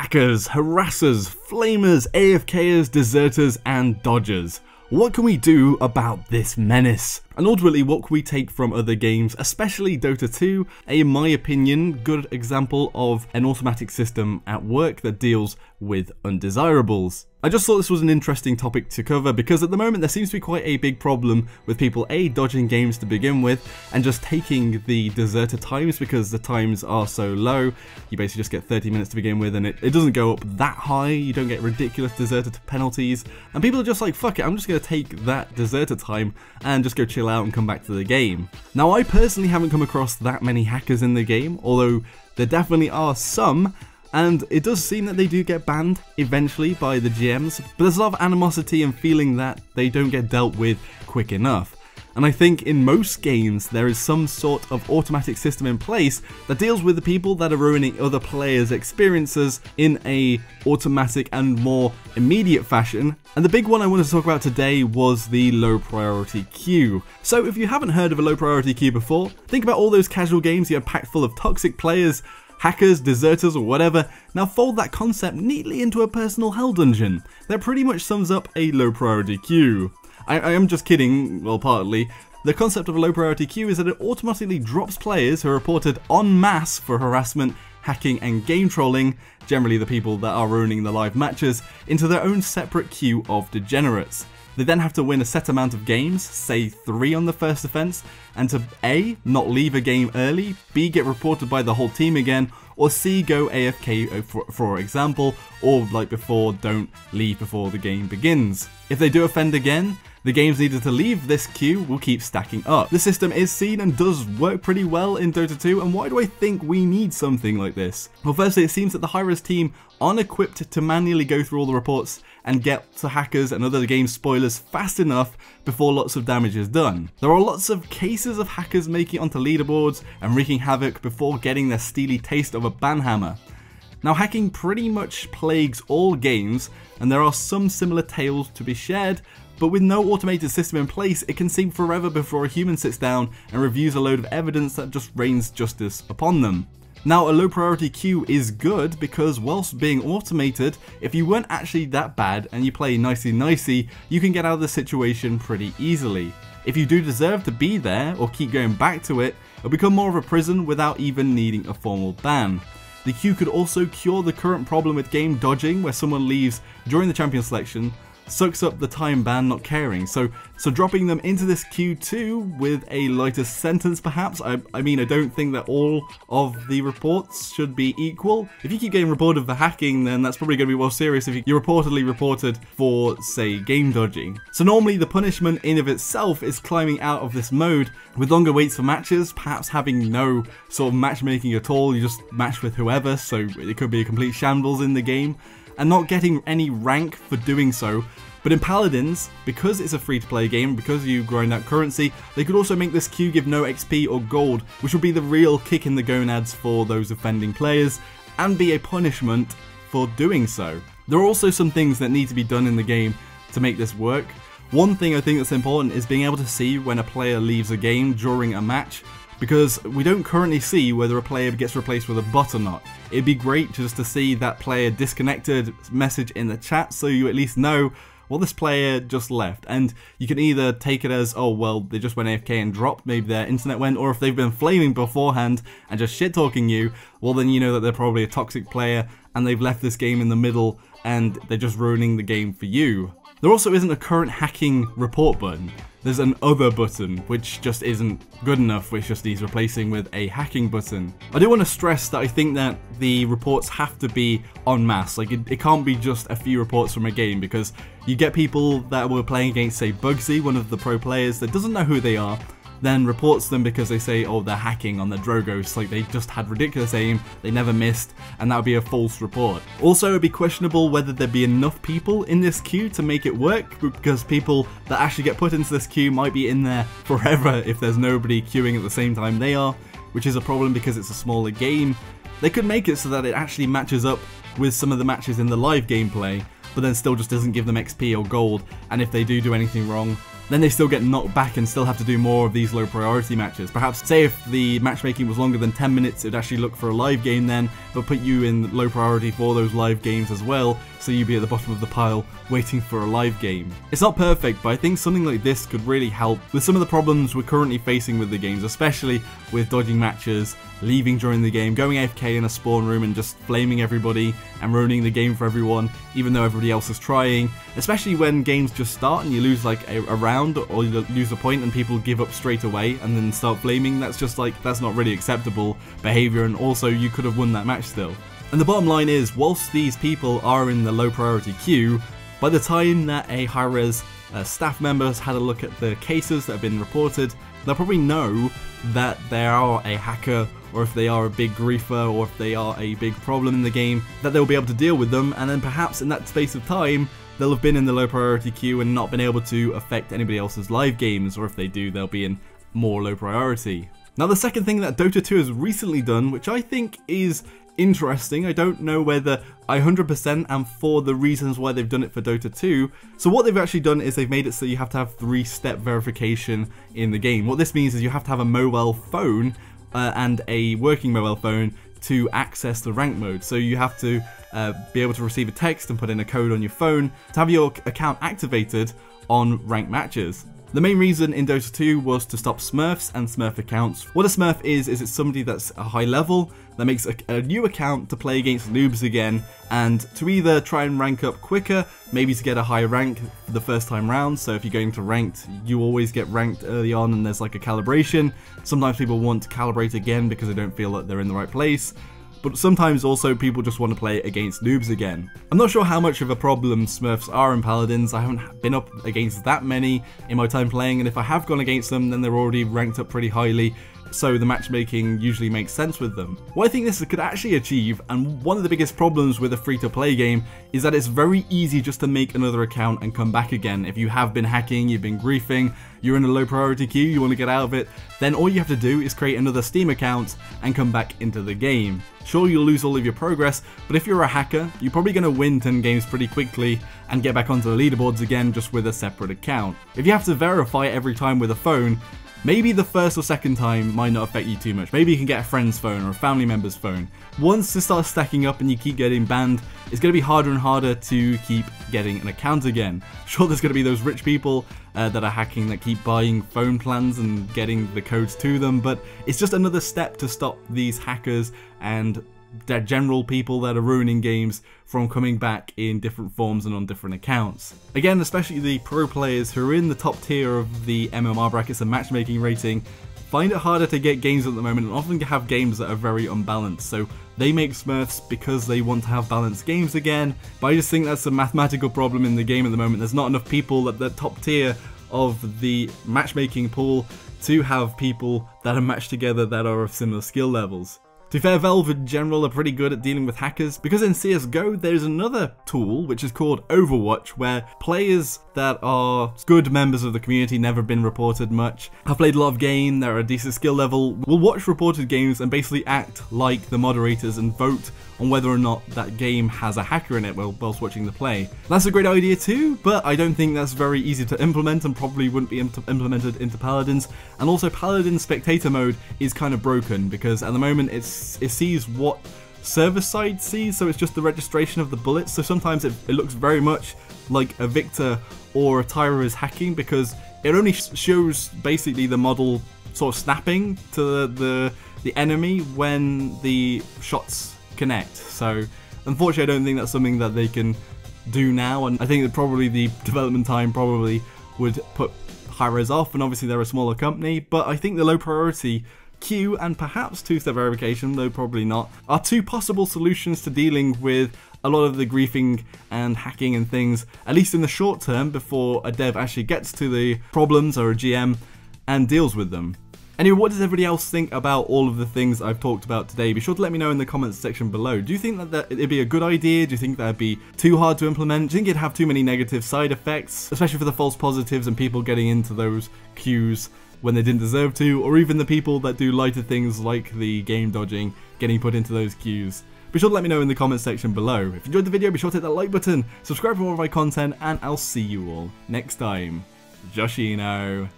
Hackers, harassers, flamers, AFKers, deserters, and dodgers. What can we do about this menace? And ultimately, what can we take from other games, especially Dota 2, in my opinion, good example of an automatic system at work that deals with undesirables. I just thought this was an interesting topic to cover because at the moment there seems to be quite a big problem with people dodging games to begin with and just taking the deserter times because the times are so low. You basically just get 30 minutes to begin with and it doesn't go up that high, you don't get ridiculous deserter penalties, and people are just like, fuck it, I'm just going to take that deserter time and just go chill out and come back to the game. Now I personally haven't come across that many hackers in the game, although there definitely are some. And it does seem that they do get banned eventually by the GMs, but there's a lot of animosity and feeling that they don't get dealt with quick enough. And I think in most games there is some sort of automatic system in place that deals with the people that are ruining other players' experiences in a automatic and more immediate fashion. And the big one I wanted to talk about today was the low priority queue. So if you haven't heard of a low priority queue before, think about all those casual games you have packed full of toxic players, hackers, deserters, or whatever. Now fold that concept neatly into a personal hell dungeon. That pretty much sums up a low priority queue. I am just kidding, well partly. The concept of a low priority queue is that it automatically drops players who are reported en masse for harassment, hacking and game trolling, generally the people that are ruining the live matches, into their own separate queue of degenerates. They then have to win a set amount of games, say 3 on the first offense, and to A, not leave a game early, B, get reported by the whole team again, or C, go AFK for example, or like before, don't leave before the game begins. If they do offend again, the games needed to leave this queue will keep stacking up. The system is seen and does work pretty well in Dota 2, and why do I think we need something like this? Well, firstly, it seems that the high-res team aren't equipped to manually go through all the reports and get to hackers and other game spoilers fast enough before lots of damage is done. There are lots of cases of hackers making it onto leaderboards and wreaking havoc before getting their steely taste of a banhammer. Now hacking pretty much plagues all games, and there are some similar tales to be shared, but with no automated system in place, it can seem forever before a human sits down and reviews a load of evidence that just rains justice upon them. Now a low priority queue is good because whilst being automated, if you weren't actually that bad and you play nicey, you can get out of the situation pretty easily. If you do deserve to be there or keep going back to it, it'll become more of a prison without even needing a formal ban. The queue could also cure the current problem with game dodging where someone leaves during the champion selection, sucks up the time ban not caring, so dropping them into this queue too with a lighter sentence perhaps. I mean I don't think that all of the reports should be equal. If you keep getting reported for hacking, then that's probably going to be more serious if you're reportedly reported for, say, game dodging. So normally the punishment in of itself is climbing out of this mode with longer waits for matches, perhaps having no sort of matchmaking at all, you just match with whoever, so it could be a complete shambles in the game, and not getting any rank for doing so. But in Paladins, because it's a free-to-play game, because you grind out currency, they could also make this queue give no XP or gold, which would be the real kick in the gonads for those offending players, and be a punishment for doing so. There are also some things that need to be done in the game to make this work. One thing I think that's important is being able to see when a player leaves a game during a match, because we don't currently see whether a player gets replaced with a bot or not. It'd be great just to see that player disconnected message in the chat so you at least know, well, this player just left, and you can either take it as, oh well, they just went AFK and dropped, maybe their internet went, or if they've been flaming beforehand and just shit talking you, well then you know that they're probably a toxic player and they've left this game in the middle and they're just ruining the game for you. There also isn't a current hacking report button. There's an other button, which just isn't good enough, which just needs replacing with a hacking button. I do want to stress that I think that the reports have to be en masse. Like, it can't be just a few reports from a game, because you get people that were playing against, say, Bugsy, one of the pro players that doesn't know who they are, then reports them because they say, oh, they're hacking on their Drogos, like they just had ridiculous aim, they never missed, and that would be a false report. Also, it'd be questionable whether there'd be enough people in this queue to make it work, because people that actually get put into this queue might be in there forever if there's nobody queuing at the same time they are, which is a problem because it's a smaller game. They could make it so that it actually matches up with some of the matches in the live gameplay, but then still just doesn't give them XP or gold, and if they do anything wrong, then they still get knocked back and still have to do more of these low priority matches. Perhaps, say if the matchmaking was longer than 10 minutes, it would actually look for a live game then, but put you in low priority for those live games as well, so you'd be at the bottom of the pile waiting for a live game. It's not perfect, but I think something like this could really help with some of the problems we're currently facing with the games, especially with dodging matches, leaving during the game, going AFK in a spawn room and just flaming everybody and ruining the game for everyone, even though everybody else is trying, especially when games just start and you lose like a round or you lose a point and people give up straight away and then start flaming. That's just like, that's not really acceptable behavior, and also you could have won that match still. And the bottom line is, whilst these people are in the low priority queue, by the time that a high-res staff member has had a look at the cases that have been reported, they'll probably know that they are a hacker, or if they are a big griefer, or if they are a big problem in the game, that they'll be able to deal with them, and then perhaps in that space of time, they'll have been in the low priority queue and not been able to affect anybody else's live games, or if they do, they'll be in more low priority. Now the second thing that Dota 2 has recently done, which I think is interesting, I don't know whether I 100% am for the reasons why they've done it for Dota 2. So what they've actually done is they've made it so you have to have 3-step verification in the game. What this means is you have to have a mobile phone and a working mobile phone to access the rank mode. So you have to be able to receive a text and put in a code on your phone to have your account activated on ranked matches. The main reason in Dota 2 was to stop Smurfs and Smurf accounts. What a Smurf is it's somebody that's a high level that makes a new account to play against noobs again, and to either try and rank up quicker, maybe to get a higher rank for the first time round. So if you're going to ranked, you always get ranked early on and there's like a calibration. Sometimes people want to calibrate again because they don't feel that they're in the right place. But sometimes also people just want to play against noobs again. I'm not sure how much of a problem Smurfs are in Paladins. I haven't been up against that many in my time playing, and if I have gone against them, then they're already ranked up pretty highly, so the matchmaking usually makes sense with them. What I think this could actually achieve, and one of the biggest problems with a free-to-play game, is that it's very easy just to make another account and come back again. If you have been hacking, you've been griefing, you're in a low priority queue, you want to get out of it, then all you have to do is create another Steam account and come back into the game. Sure, you'll lose all of your progress, but if you're a hacker, you're probably going to win 10 games pretty quickly and get back onto the leaderboards again just with a separate account. If you have to verify every time with a phone, maybe the first or second time might not affect you too much. Maybe you can get a friend's phone or a family member's phone. Once it starts stacking up and you keep getting banned, it's going to be harder and harder to keep getting an account again. Sure, there's going to be those rich people that are hacking that keep buying phone plans and getting the codes to them, but it's just another step to stop these hackers and the general people that are ruining games from coming back in different forms and on different accounts. Again, especially the pro players who are in the top tier of the MMR brackets and matchmaking rating find it harder to get games at the moment and often have games that are very unbalanced. So they make Smurfs because they want to have balanced games again, but I just think that's a mathematical problem in the game at the moment. There's not enough people at the top tier of the matchmaking pool to have people that are matched together that are of similar skill levels. To be fair, Valve in general are pretty good at dealing with hackers, because in CSGO there's another tool which is called Overwatch, where players that are good members of the community, never been reported much, have played a lot of game, they're at a decent skill level, will watch reported games and basically act like the moderators and vote on whether or not that game has a hacker in it whilst watching the play. That's a great idea too, but I don't think that's very easy to implement and probably wouldn't be implemented into Paladins. And also Paladin spectator mode is kind of broken because at the moment it sees what server side sees, so it's just the registration of the bullets. So sometimes it looks very much like a Victor or a Tyra is hacking because it only shows basically the model sort of snapping to the enemy when the shots connect. So unfortunately I don't think that's something that they can do now, and I think that probably the development time probably would put high-res off, and obviously they're a smaller company, but I think the low priority queue and perhaps two-step verification, though probably not, are two possible solutions to dealing with a lot of the griefing and hacking and things, at least in the short term, before a dev actually gets to the problems or a GM and deals with them. Anyway, what does everybody else think about all of the things I've talked about today? Be sure to let me know in the comments section below. Do you think that it'd be a good idea? Do you think that'd be too hard to implement? Do you think it'd have too many negative side effects, especially for the false positives and people getting into those queues when they didn't deserve to, or even the people that do lighter things like the game dodging getting put into those queues? Be sure to let me know in the comments section below. If you enjoyed the video, be sure to hit that like button, subscribe for more of my content, and I'll see you all next time. Joshino.